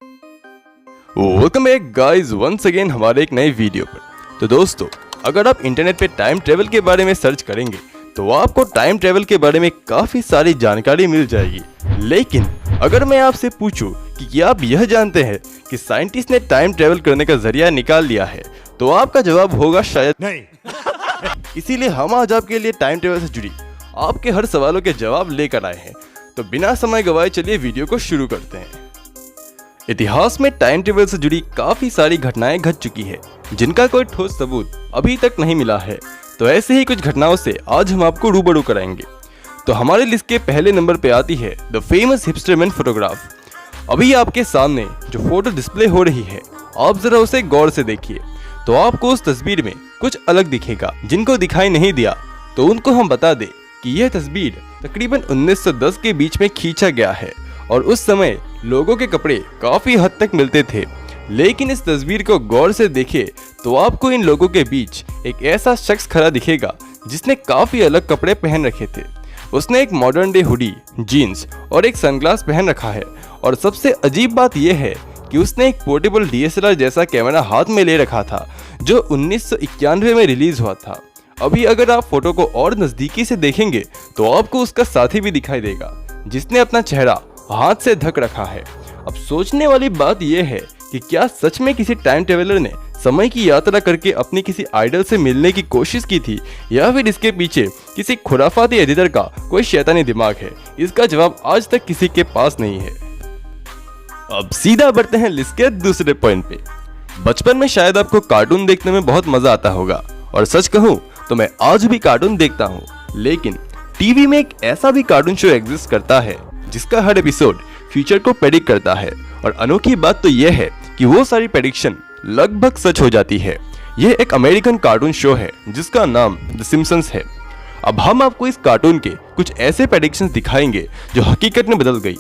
Welcome back guys once again हमारे एक नए वीडियो पर। तो दोस्तों, अगर आप इंटरनेट पे टाइम ट्रेवल के बारे में सर्च करेंगे तो आपको टाइम ट्रेवल के बारे में काफ़ी सारी जानकारी मिल जाएगी। लेकिन अगर मैं आपसे पूछूं कि क्या आप यह जानते हैं कि साइंटिस्ट ने टाइम ट्रेवल करने का जरिया निकाल लिया है, तो आपका जवाब होगा शायद नहीं। इसीलिए हम आज आपके लिए टाइम ट्रेवल से जुड़ी आपके हर सवालों के जवाब लेकर आए हैं। तो बिना समय गवाए चलिए वीडियो को शुरू करते हैं। इतिहास में टाइम ट्रेवल से जुड़ी काफी सारी घटनाएं घट चुकी है जिनका कोई ठोस सबूत अभी तक नहीं मिला है। तो ऐसे ही कुछ घटनाओं से आज हम आपको रूबरू कराएंगे। तो हमारे लिस्ट के पहले नंबर पे आती है the famous hipster man photograph. अभी आपके सामने जो फोटो डिस्प्ले हो रही है, आप जरा उसे गौर से देखिए तो आपको उस तस्वीर में कुछ अलग दिखेगा। जिनको दिखाई नहीं दिया तो उनको हम बता दें कि यह तस्वीर तकरीबन 1910 के बीच में खींचा गया है और उस समय लोगों के कपड़े काफी हद तक मिलते थे। लेकिन इस तस्वीर को गौर से देखें तो आपको इन लोगों के बीच एक ऐसा शख्स खड़ा दिखेगा जिसने काफी अलग कपड़े पहन रखे थे। उसने एक मॉडर्न डे हुडी, जीन्स और एक सनग्लास पहन रखा है। और सबसे अजीब बात यह है कि उसने एक पोर्टेबल DSLR जैसा कैमरा हाथ में ले रखा था जो 1991 में रिलीज हुआ था। अभी अगर आप फोटो को और नजदीकी से देखेंगे तो आपको उसका साथी भी दिखाई देगा जिसने अपना चेहरा हाथ से ढक रखा है। अब सोचने वाली बात यह है कि क्या सच में किसी टाइम ट्रेवलर ने समय की यात्रा करके अपनी किसी आइडल से मिलने की कोशिश की थी, या फिर इसके पीछे किसी खुराफाती एडिटर का कोई शैतानी दिमाग है? इसका जवाब आज तक किसी के पास नहीं है। अब सीधा बढ़ते हैं लिस्ट के दूसरे पॉइंट पे। बचपन में शायद आपको कार्टून देखने में बहुत मजा आता होगा, और सच कहूं तो मैं आज भी कार्टून देखता हूं। लेकिन टीवी में एक ऐसा भी कार्टून शो एग्जिस्ट करता है जिसका हर एपिसोड फ्यूचर को प्रेडिक्ट करता है। और अनोखी बात तो यह है कि वो सारी प्रेडिक्शन लगभग सच हो जाती है। यह एक अमेरिकन कार्टून शो है जिसका नाम द सिम्पसन्स है। अब हम आपको इस कार्टून के कुछ ऐसे प्रेडिक्शंस दिखाएंगे जो हकीकत में बदल गई।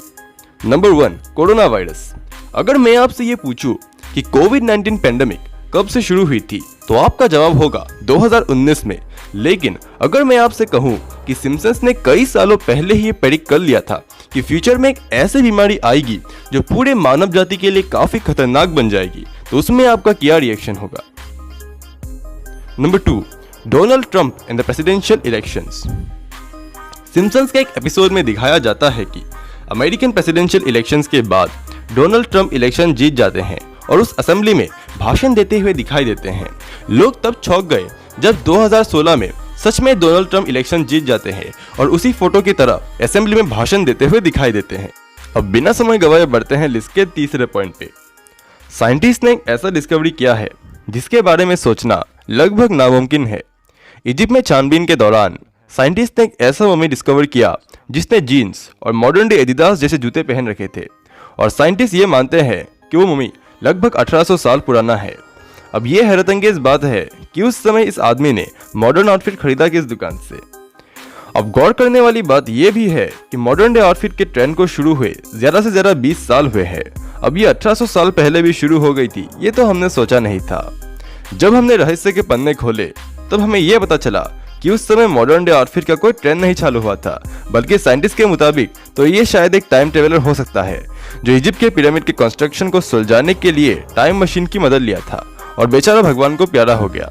Number 1, corona virus. अगर मैं आपसे ये पूछूं कि कोविड-19 पेंडेमिक कब से शुरू हुई थी तो आपका जवाब होगा 2019 में। लेकिन अगर मैं आपसे कहूं कि सिम्पसन्स ने कई सालों पहले ही प्रेडिक्ट कर लिया था कि फ्यूचर में एक ऐसी बीमारी आएगी जो पूरे मानव जाति के लिए काफी खतरनाक बन जाएगी, तो उसमें आपका क्या रिएक्शन होगा? Number 2, Donald Trump in the presidential elections. Simpsons के एक एपिसोड में दिखाया जाता है कि अमेरिकन प्रेसिडेंशियल इलेक्शंस के बाद डोनाल्ड ट्रंप इलेक्शन जीत जाते हैं और उस असेंबली में भाषण देते हुए दिखाई देते हैं। लोग तब चौंक गए जब 2016 में सच में डोनाल्ड ट्रंप इलेक्शन जीत जाते हैं और उसी फोटो की तरह असेंबली में भाषण देते हुए दिखाई देते हैं। अब बिना समय गवाए बढ़ते हैं लिस्ट के तीसरे पॉइंट पे। साइंटिस्ट ने एक ऐसा डिस्कवरी किया है जिसके बारे में सोचना लगभग नामुमकिन है। इजिप्ट में छानबीन के दौरान साइंटिस्ट ने एक ऐसा मम्मी डिस्कवर किया जिसने जीन्स और मॉडर्न डे एडिडास जैसे जूते पहन रखे थे। और साइंटिस्ट ये मानते हैं कि वो मम्मी लगभग 1800 साल पुराना है। अब ये हैरतअंगेज बात है कि उस समय इस आदमी ने मॉडर्न आउटफिट खरीदा किस दुकान से। अब गौर करने वाली बात यह भी है कि मॉडर्न डे आउटफिट के ट्रेंड को शुरू हुए ज्यादा से ज्यादा 20 साल हुए हैं। अब ये 1800 साल पहले भी शुरू हो गई थी, ये तो हमने सोचा नहीं था। जब हमने रहस्य के पन्ने खोले तब हमें यह पता चला कि उस समय मॉडर्न डे आउटफिट का कोई ट्रेंड नहीं चालू हुआ था, बल्कि साइंटिस्ट के मुताबिक तो ये शायद एक टाइम ट्रेवलर हो सकता है जो इजिप्ट के पिरामिड के कंस्ट्रक्शन को सुलझाने के लिए टाइम मशीन की मदद लिया था और बेचारा भगवान को प्यारा हो गया।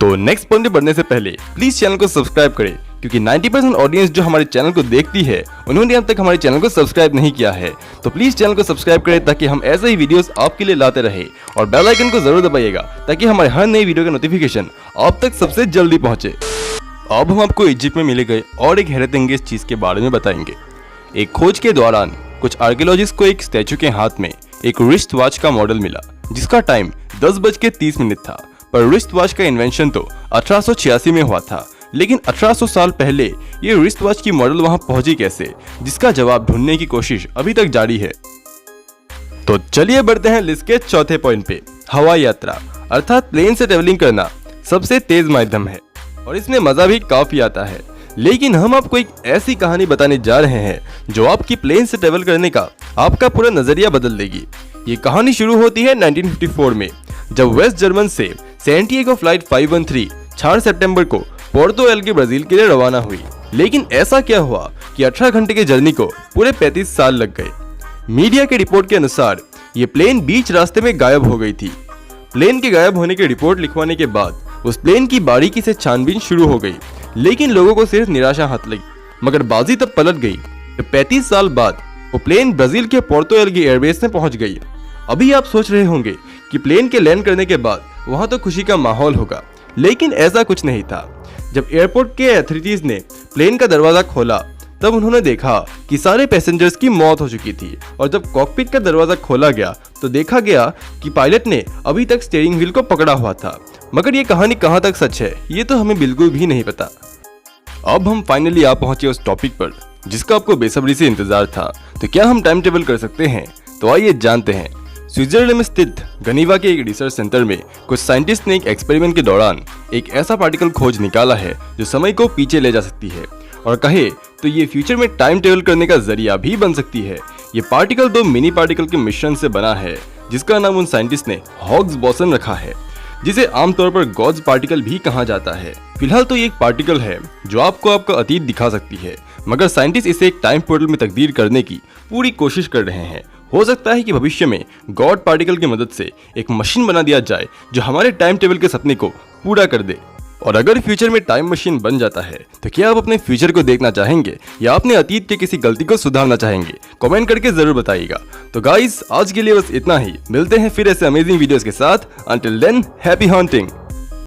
तो नेक्स्ट पॉइंट बढ़ने से पहले प्लीज चैनल को सब्सक्राइब करें, क्योंकि 90% ऑडियंस जो हमारे चैनल को देखती है उन्होंने अब तक हमारे चैनल को सब्सक्राइब नहीं किया है। तो प्लीज चैनल को सब्सक्राइब करें ताकि हम ऐसे ही वीडियोस आपके लिए लाते रहे, और बेल आइकन को जरूर दबाइएगा ताकि हमारे हर नई वीडियो का नोटिफिकेशन आप तक सबसे जल्दी पहुंचे। अब हम आपको इजिप्ट में मिले गए और एक हैरतअंगेज चीज के बारे में बताएंगे। एक खोज के दौरान कुछ आर्कियोलॉजिस्ट को एक स्टैचू के हाथ में एक रिस्ट वॉच का मॉडल मिला जिसका टाइम 10:30 था। पर रिस्ट वॉच का इन्वेंशन तो 1886 में हुआ था, लेकिन 1800 साल पहले ये रिस्ट वॉच की मॉडल वहां पहुंची कैसे, जिसका जवाब ढूंढने की कोशिश अभी तक जारी है। तो चलिए बढ़ते हैं लिस्ट के चौथे पॉइंट पे। हवाई यात्रा अर्थात प्लेन से ट्रेवलिंग करना सबसे तेज माध्यम है और इसमें मजा भी काफी आता है। लेकिन हम आपको एक ऐसी कहानी बताने जा रहे हैं जो आपकी प्लेन से ट्रेवल करने का आपका पूरा नजरिया बदल देगी। ये कहानी शुरू होती है 1954 में, जब वेस्ट जर्मन से सैंटियागो फ्लाइट 513 4 सितंबर को पोर्तो एलेग्रे ब्राजील के लिए रवाना हुई। लेकिन ऐसा क्या हुआ कि 18 घंटे की जर्नी को पूरे 35 साल लग गए। मीडिया के रिपोर्ट के अनुसार ये प्लेन बीच रास्ते में गायब हो गई थी। प्लेन के गायब होने की रिपोर्ट लिखवाने के बाद उस प्लेन की बारीकी से छानबीन शुरू हो गई, लेकिन लोगों को सिर्फ निराशा हाथ लगी। मगर बाजी तब पलट गई जब 35 साल बाद वो प्लेन ब्राजील के पोर्तो एलगी एयरबेस में पहुंच गई। अभी आप सोच रहे होंगे कि प्लेन के लैंड करने के बाद वहां तो खुशी का माहौल होगा, लेकिन ऐसा कुछ नहीं था। जब एयरपोर्ट के अथॉरिटीज ने प्लेन का दरवाजा खोला तब उन्होंने देखा कि सारे पैसेंजर्स की मौत हो चुकी थी, और जब कॉकपिट का दरवाजा खोला गया तो देखा गया कि पायलट ने अभी तक स्टीयरिंग व्हील को पकड़ा हुआ था। मगर ये कहानी कहां तक सच है ये तो हमें बिल्कुल भी नहीं पता। अब हम फाइनली आ पहुंचे उस टॉपिक पर जिसका आपको बेसब्री से इंतजार था। तो क्या हम टाइम ट्रेवल कर सकते हैं? तो आइए जानते हैं। स्विट्जरलैंड में स्थित गनीवा के एक रिसर्च सेंटर में कुछ साइंटिस्ट ने एक एक्सपेरिमेंट के दौरान एक ऐसा पार्टिकल खोज निकाला है जो समय को पीछे ले जा सकती है, और कहे तो ये फ्यूचर में टाइम ट्रेवल करने का जरिया भी बन सकती है। ये पार्टिकल 2 मिनी पार्टिकल के मिश्रण से बना है जिसका नाम उन साइंटिस्ट ने हॉग्स बोसन रखा है, जिसे आमतौर पर गॉड्स पार्टिकल भी कहा जाता है। फिलहाल तो ये एक पार्टिकल है जो आपको आपका अतीत दिखा सकती है, मगर साइंटिस्ट इसे एक टाइम पोर्टल में तब्दील करने की पूरी कोशिश कर रहे हैं। हो सकता है कि भविष्य में गॉड पार्टिकल की मदद से एक मशीन बना दिया जाए जो हमारे टाइम टेबल के सपने को पूरा कर दे। और अगर फ्यूचर में टाइम मशीन बन जाता है तो क्या आप अपने फ्यूचर को देखना चाहेंगे या अपने अतीत के किसी गलती को सुधारना चाहेंगे? कमेंट करके जरूर बताइएगा। तो गाइस आज के लिए बस इतना ही, मिलते हैं फिर ऐसे अमेजिंग वीडियोस के साथ। Until than happy hunting.